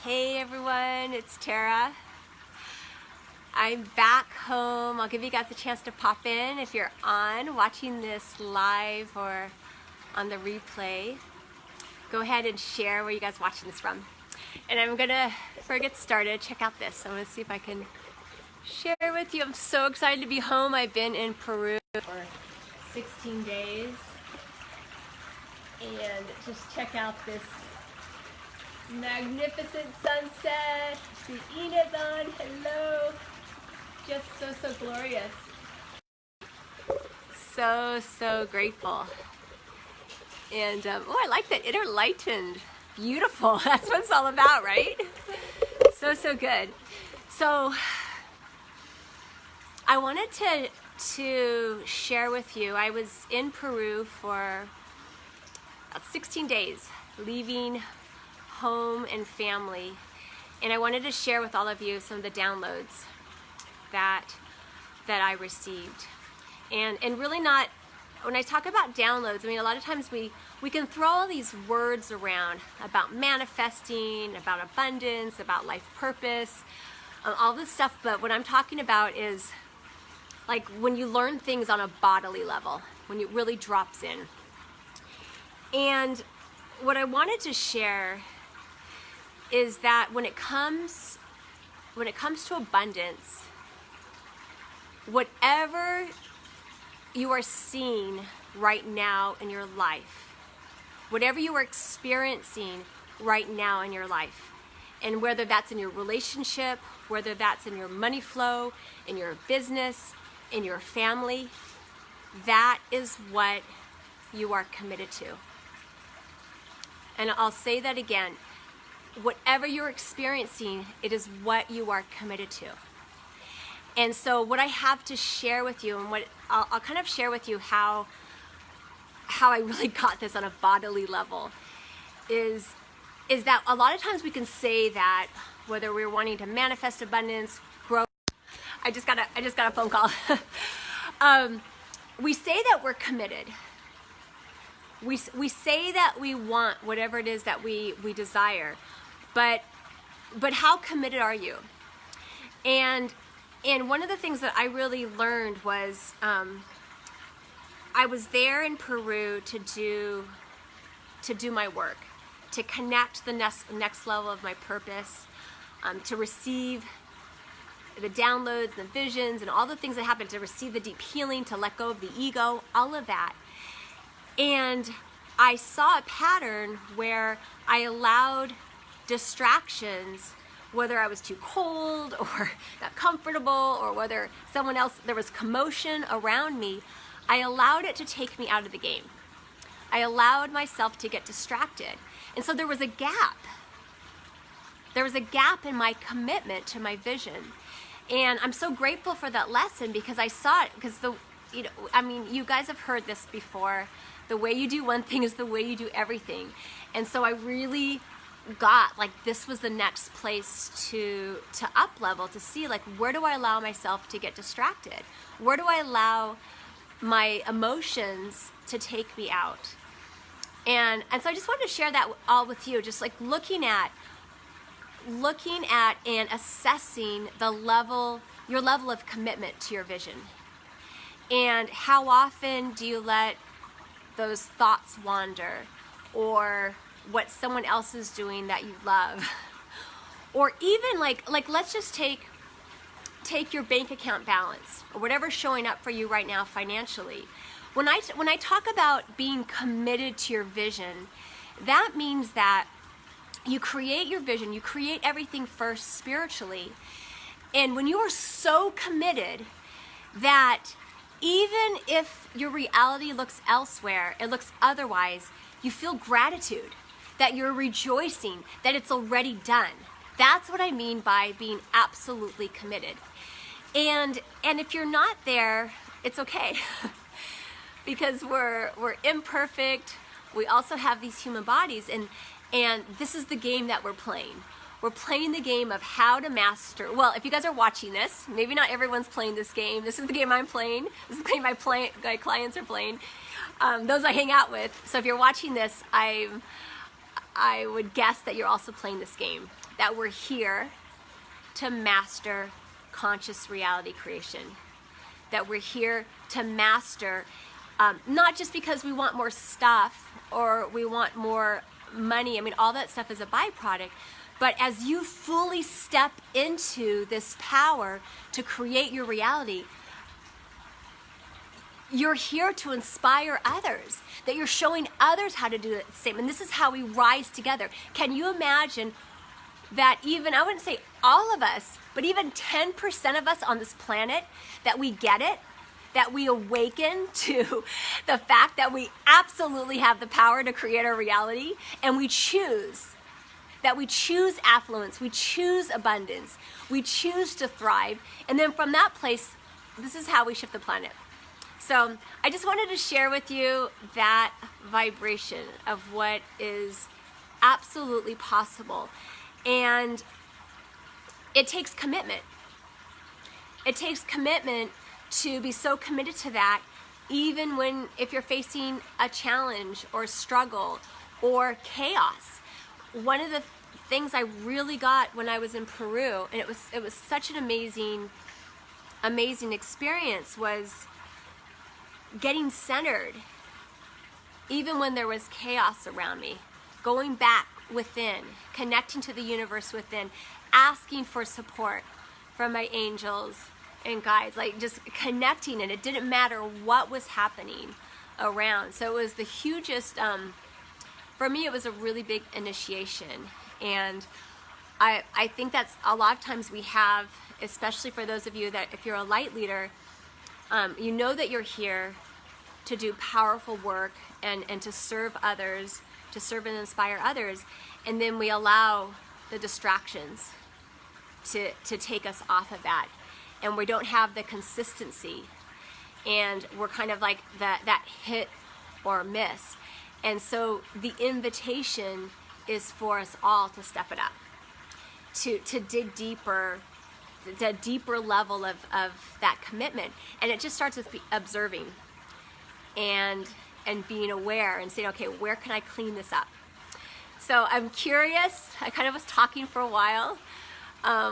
Hey everyone, it's Tara. I'm back home. I'll give you guys a chance to pop in if you're watching this live or on the replay. Go ahead and share where you guys watching this from. And I'm gonna, before I get started, check out this. I'm gonna see if I can share with you. I'm so excited to be home. I've been in Peru for 16 days. And just check out this magnificent sunset. See Ina's on, hello. Just so glorious. So grateful. And oh, I like that interlightened. Beautiful, that's what it's all about, right? So good. So I wanted to share with you, I was in Peru for about 16 days, leaving home and family, and I wanted to share with all of you some of the downloads that I received. And really not, when I talk about downloads, I mean, a lot of times we can throw all these words around about manifesting, about abundance, about life purpose, all this stuff, but what I'm talking about is like when you learn things on a bodily level, when it really drops in. And what I wanted to share is that when it comes to abundance, whatever you are seeing right now in your life, whatever you are experiencing right now in your life, and whether that's in your relationship, whether that's in your money flow, in your business, in your family, that is what you are committed to. And I'll say that again, whatever you're experiencing, it is what you are committed to. And so what I have to share with you, and what I'll kind of share with you how I really got this on a bodily level, is that a lot of times we can say that whether we're wanting to manifest abundance, grow. I just got a phone call. We say that we're committed. We say that we want whatever it is that we desire, but how committed are you? And one of the things that I really learned was I was there in Peru to do my work, to connect the next level of my purpose, to receive the downloads, the visions, and all the things that happen, to receive the deep healing, to let go of the ego, all of that. And I saw a pattern where I allowed distractions, whether I was too cold or not comfortable, or whether someone else, there was commotion around me, I allowed it to take me out of the game. I allowed myself to get distracted. And so there was a gap. There was a gap in my commitment to my vision. And I'm so grateful for that lesson, because I saw it, because you guys have heard this before. The way you do one thing is the way you do everything. And so I really got, like, this was the next place to up level, to see, like, where do I allow myself to get distracted? Where do I allow my emotions to take me out? And so I just wanted to share that all with you, just like looking at and assessing your level of commitment to your vision. And how often do you let those thoughts wander, or what someone else is doing that you love, or even like let's just take your bank account balance, or whatever's showing up for you right now financially. When I talk about being committed to your vision, that means that you create your vision, you create everything first spiritually, and when you are so committed that even if your reality looks elsewhere, it looks otherwise, you feel gratitude, that you're rejoicing, that it's already done. That's what I mean by being absolutely committed. And if you're not there, it's okay. Because we're imperfect. We also have these human bodies, and this is the game that we're playing. We're playing the game of how to master. Well, if you guys are watching this, maybe not everyone's playing this game. This is the game I'm playing. This is the game my clients are playing. Those I hang out with. So if you're watching this, I would guess that you're also playing this game. that we're here to master conscious reality creation. That we're here to master, not just because we want more stuff or we want more money. I mean, all that stuff is a byproduct. But as you fully step into this power to create your reality, you're here to inspire others, that you're showing others how to do the same. And this is how we rise together. Can you imagine that even, I wouldn't say all of us, but even 10% of us on this planet, that we get it, that we awaken to the fact that we absolutely have the power to create our reality, and we choose, that we choose affluence, we choose abundance, we choose to thrive, and then from that place, this is how we shift the planet. So I just wanted to share with you that vibration of what is absolutely possible. And it takes commitment. It takes commitment to be so committed to that, even if you're facing a challenge or struggle or chaos. One of the things I really got when I was in Peru, and it was such an amazing experience, was getting centered, even when there was chaos around me, going back within, connecting to the universe within, asking for support from my angels and guides, like just connecting, and it didn't matter what was happening around. So it was the hugest, for me, it was a really big initiation. And I think that's a lot of times we have, especially for those of you that, if you're a light leader, you know that you're here to do powerful work and to serve others, to serve and inspire others, and then we allow the distractions to take us off of that, and we don't have the consistency, and we're kind of like that hit or miss. And so the invitation is for us all to step it up, to dig deeper, the deeper level of that commitment. And it just starts with observing and being aware and saying, okay, where can I clean this up? So I'm curious, I kind of was talking for a while,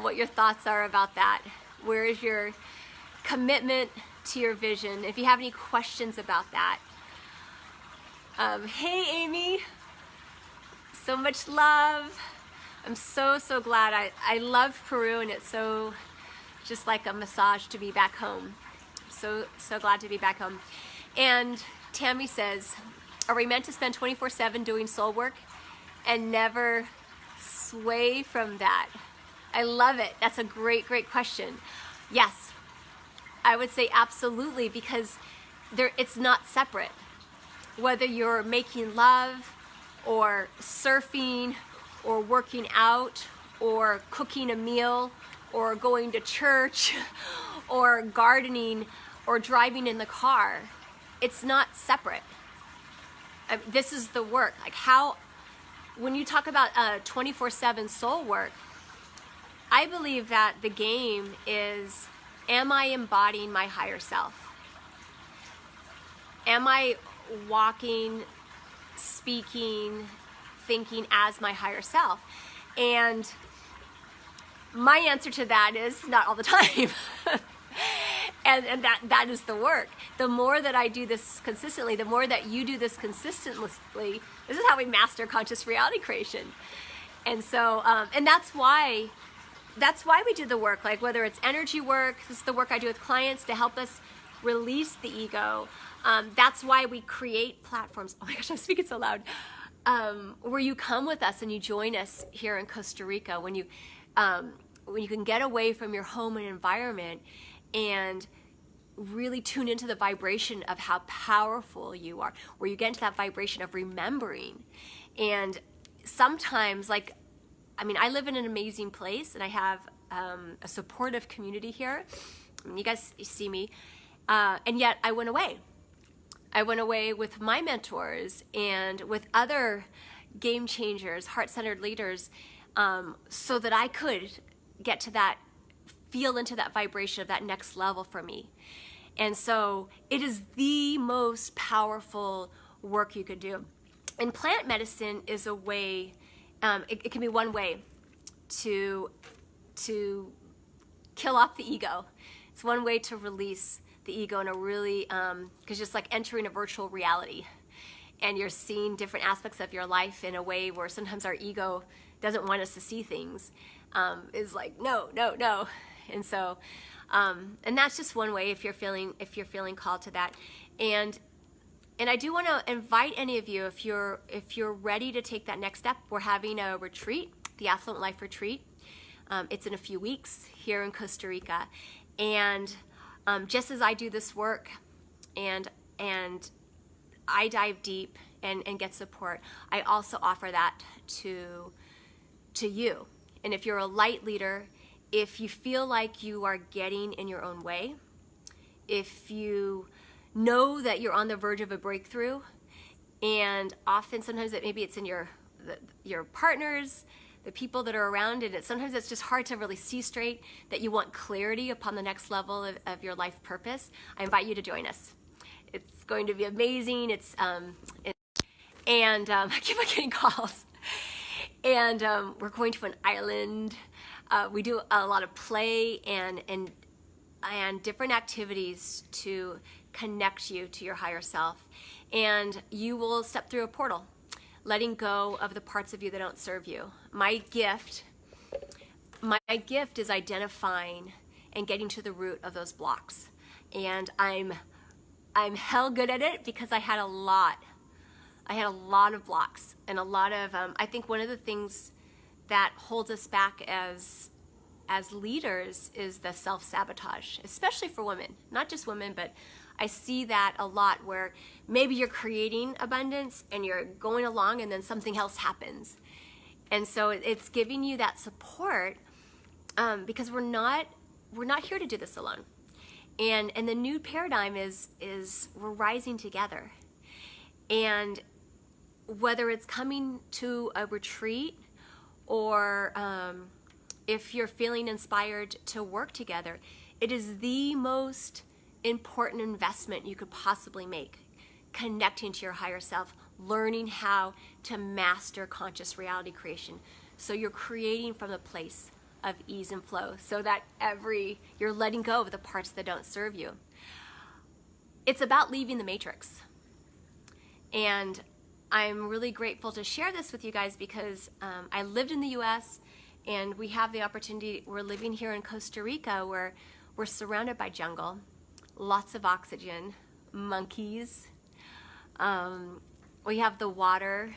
what your thoughts are about that. Where is your commitment to your vision? If you have any questions about that. Hey Amy, so much love. I'm so glad. I love Peru, and it's so just like a massage to be back home. So glad to be back home. And Tammy says, are we meant to spend 24/7 doing soul work and never sway from that? I love it. That's a great question. Yes, I would say absolutely, because it's not separate. Whether you're making love or surfing or working out or cooking a meal or going to church or gardening or driving in the car, it's not separate. This is the work. Like when you talk about 24/7 soul work, I believe that the game is, am I embodying my higher self? Am I walking, speaking, thinking as my higher self? And my answer to that is not all the time. and that is the work. The more that I do this consistently, the more that you do this consistently, this is how we master conscious reality creation. And so, and that's why we do the work, like whether it's energy work, this is the work I do with clients to help us release the ego. That's why we create platforms. Oh my gosh, I'm speaking so loud. Where you come with us and you join us here in Costa Rica, when you can get away from your home and environment and really tune into the vibration of how powerful you are, where you get into that vibration of remembering. And sometimes, I live in an amazing place, and I have a supportive community here. You guys see me. And yet I went away. I went away with my mentors and with other game changers, heart-centered leaders, so that I could get to that, feel into that vibration of that next level for me. And so it is the most powerful work you could do. And plant medicine is a way, it can be one way to kill off the ego. It's one way to release the ego in a really, because just like entering a virtual reality, and you're seeing different aspects of your life in a way where sometimes our ego doesn't want us to see things, is like, no, no, no. And so, and that's just one way if you're feeling called to that. And I do want to invite any of you, if you're ready to take that next step, we're having a retreat, the Affluent Life Retreat. It's in a few weeks here in Costa Rica. And just as I do this work and I dive deep and get support, I also offer that to you. And if you're a light leader, if you feel like you are getting in your own way, if you know that you're on the verge of a breakthrough, and often sometimes maybe it's in your partners, the people that are around, and sometimes it's just hard to really see straight, that you want clarity upon the next level of your life purpose, I invite you to join us. It's going to be amazing. And I keep on getting calls. And we're going to an island. We do a lot of play and different activities to connect you to your higher self. And you will step through a portal, letting go of the parts of you that don't serve you. My gift is identifying and getting to the root of those blocks. And I'm hell good at it because I had a lot of blocks and a lot of, I think one of the things that holds us back as leaders is the self-sabotage, especially for women, not just women, but I see that a lot where maybe you're creating abundance and you're going along and then something else happens. And so it's giving you that support because we're not here to do this alone. And the new paradigm is we're rising together. And whether it's coming to a retreat or if you're feeling inspired to work together, it is the most important investment you could possibly make, connecting to your higher self, learning how to master conscious reality creation. So you're creating from a place of ease and flow so that you're letting go of the parts that don't serve you. It's about leaving the matrix. And I'm really grateful to share this with you guys because I lived in the US and we have the opportunity, we're living here in Costa Rica where we're surrounded by jungle, lots of oxygen, monkeys. We have the water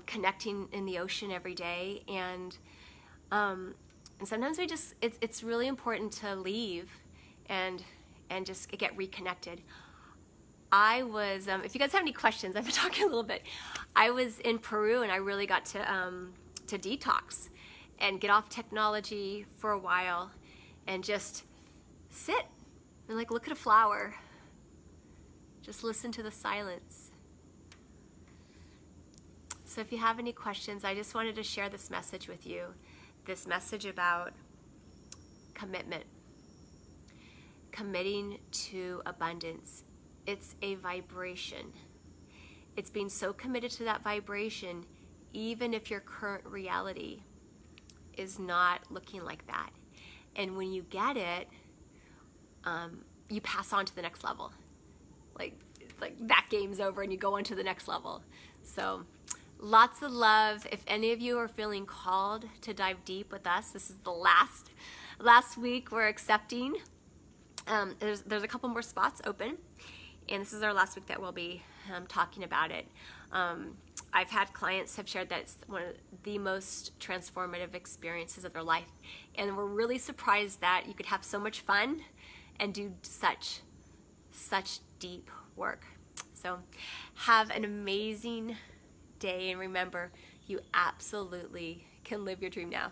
connecting in the ocean every day, and sometimes it's really important to leave and just get reconnected. I was, if you guys have any questions, I've been talking a little bit. I was in Peru and I really got to detox and get off technology for a while and just sit and like look at a flower. Just listen to the silence. So if you have any questions, I just wanted to share this message with you. This message about commitment. Committing to abundance. It's a vibration. It's being so committed to that vibration, even if your current reality is not looking like that. And when you get it, you pass on to the next level. Like that game's over and you go on to the next level. So lots of love. If any of you are feeling called to dive deep with us, this is the last week we're accepting. There's a couple more spots open, and this is our last week that we'll be talking about it. I've had clients have shared that it's one of the most transformative experiences of their life, and we're really surprised that you could have so much fun and do such deep work. So have an amazing day, and remember, you absolutely can live your dream now.